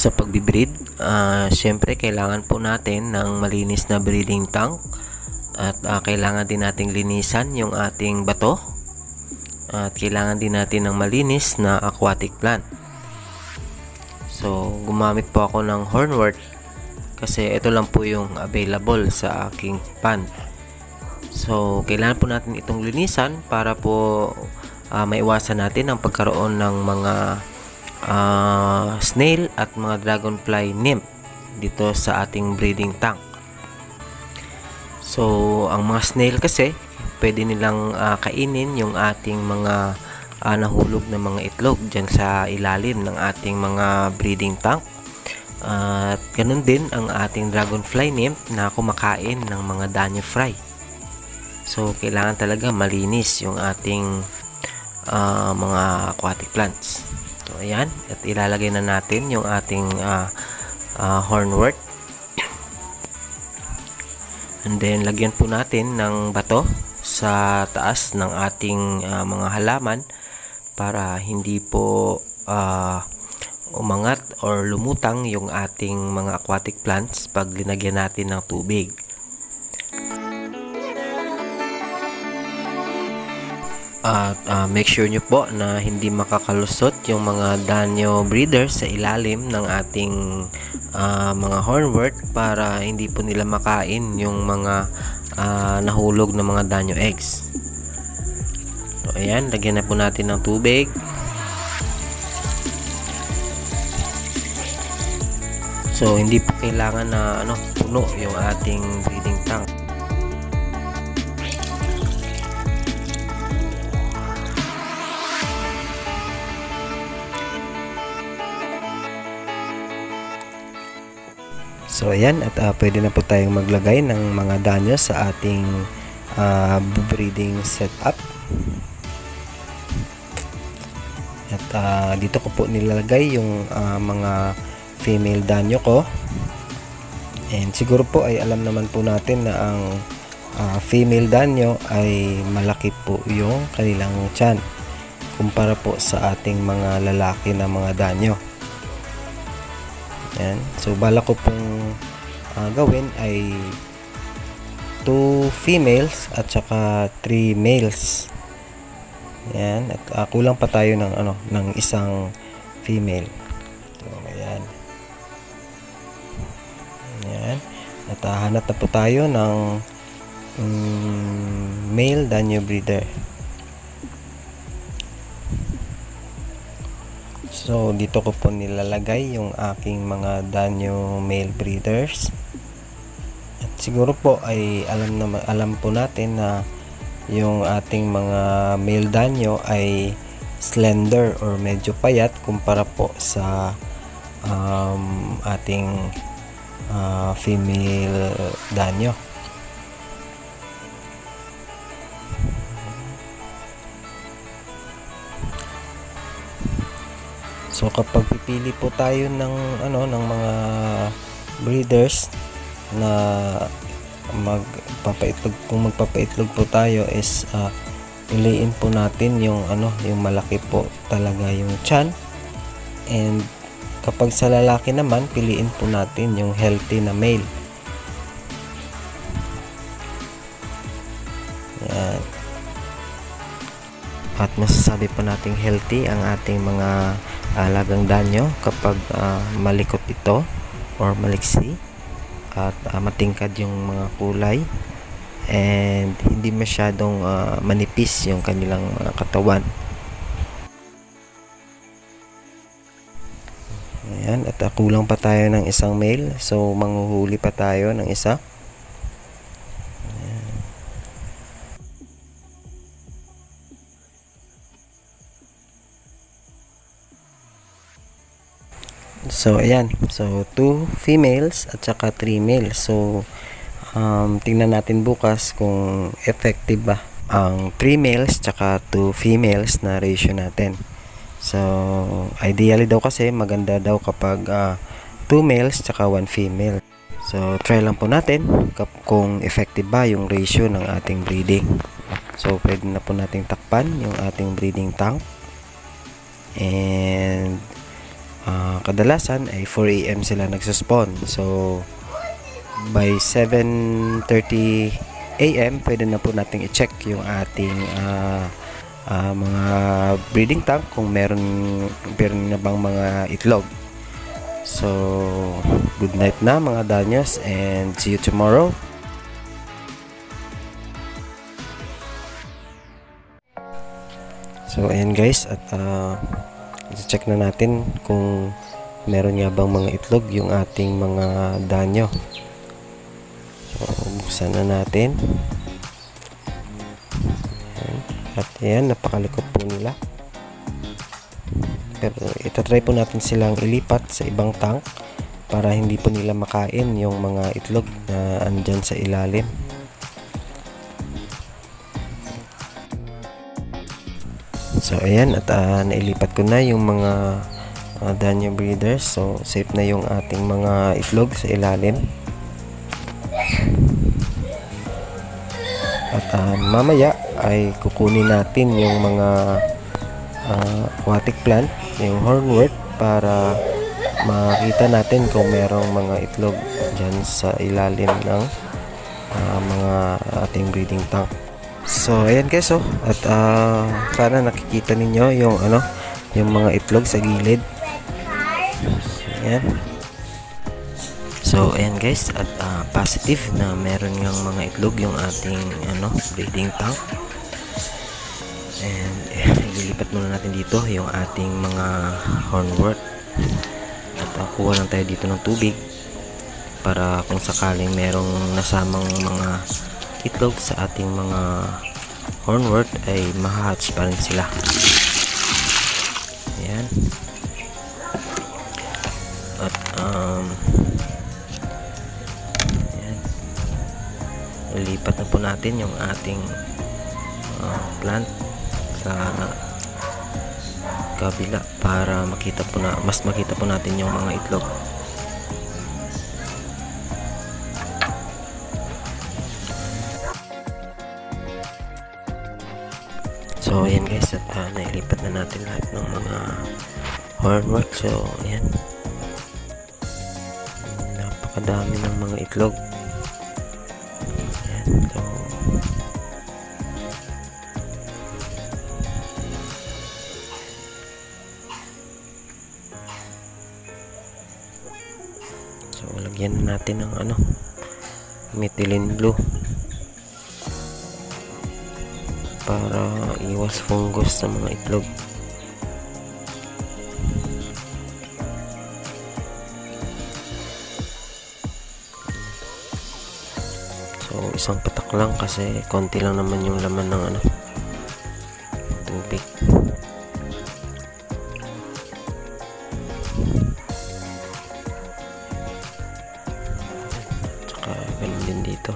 Sa pagbibreed, syempre kailangan po natin ng malinis na breeding tank at kailangan din nating linisan yung ating bato at kailangan din natin ng malinis na aquatic plant. So gumamit po ako ng hornwort kasi ito lang po yung available sa aking pond. So kailangan po natin itong linisan para po maiwasan natin ang pagkaroon ng mga snail at mga dragonfly nymph dito sa ating breeding tank. So ang mga snail kasi pwede nilang kainin yung ating mga nahulog na mga itlog dyan sa ilalim ng ating mga breeding tank. At ganun din ang ating dragonfly nymph na kumakain ng mga danyo fry. So kailangan talaga malinis yung ating mga aquatic plants. So ayan, at ilalagay na natin yung ating hornwort. And then lagyan po natin ng bato sa taas ng ating mga halaman para hindi po umangat or lumutang yung ating mga aquatic plants pag linagyan natin ng tubig. At make sure nyo po na hindi makakalusot yung mga danyo breeders sa ilalim ng ating mga hornwort para hindi po nila makain yung mga nahulog na mga danyo eggs. So ayan, lagyan na po natin ng tubig. So hindi po kailangan na puno yung ating breeding tank. So ayan, at pwede na po tayong maglagay ng mga danyo sa ating breeding setup. At dito ko po nilalagay yung mga female danyo ko. And siguro po ay alam naman po natin na ang female danyo ay malaki po yung kanilang tiyan kumpara po sa ating mga lalaki na mga danyo. Yan. So bala ko pong gawin ay 2 females at saka 3 males. Yan, at kulang pa tayo ng isang female. So ayan. Yan. At hanap na po tayo ng male danyo breeder. So dito ko po nilalagay yung aking mga danyo male breeders. At siguro po ay alam po natin na yung ating mga male danyo ay slender or medyo payat kumpara po sa ating female danyo. So kapag pipili po tayo ng ng mga breeders na kung magpapaitlog po tayo is piliin po natin yung yung malaki po talaga yung tiyan. And kapag sa lalaki naman, piliin po natin yung healthy na male. Yan. At masasabi po nating healthy ang ating mga alagang danyo kapag malikot ito or maliksi at matingkad yung mga kulay and hindi masyadong manipis yung kanilang katawan. Ayan, at kulang pa tayo ng isang male, so manghuhuli pa tayo ng isa. So ayan, so 2 females at saka 3 males. So tingnan natin bukas kung effective ba ang 3 males tsaka 2 females na ratio natin. So ideally daw kasi maganda daw kapag 2 males tsaka 1 female. So try lang po natin kung effective ba yung ratio ng ating breeding. So pwede na po nating takpan yung ating breeding tank. And kadalasan ay 4 AM sila nagsaspawn. So by 7:30 AM pwede na po nating i-check yung ating mga breeding tank kung meron na bang mga itlog. So good night na mga Danyos, and see you tomorrow. So ayan guys, at check na natin kung meron nga bang mga itlog yung ating mga danyo. So buksan na natin. Ayan. At ayan, napakalikot po nila. Pero itatry po natin silang ilipat sa ibang tank para hindi po nila makain yung mga itlog na andyan sa ilalim. So ayan, at nailipat ko na yung mga danyo breeders. So safe na yung ating mga itlog sa ilalim. At mamaya ay kukunin natin yung mga aquatic plant, yung hornwort, para makita natin kung merong mga itlog dyan sa ilalim ng mga ating breeding tank. So ayan guys, at sana nakikita ninyo yung yung mga itlog sa gilid. Ayan. So ayan guys, at positive na meron ng mga itlog yung ating breeding tank. And ililipat muna natin dito yung ating mga hornwort. At kuha lang tayo dito ng tubig para kung sakaling merong nasamang mga itlog sa ating mga hornwort ay mahahatch pa rin sila. Ayan. At ayan, ilipat na po natin yung ating plant sa kabila para mas makita po natin yung mga itlog. So ayan guys, at nailipat na natin lahat ng mga hornwort. So ayan, napakadami ng mga itlog. Ayan, so lagyan na natin ng methylene blue para iwas fungus sa mga itlog. So isang patak lang kasi konti lang naman yung laman ng tubig. Tsaka ganun din dito.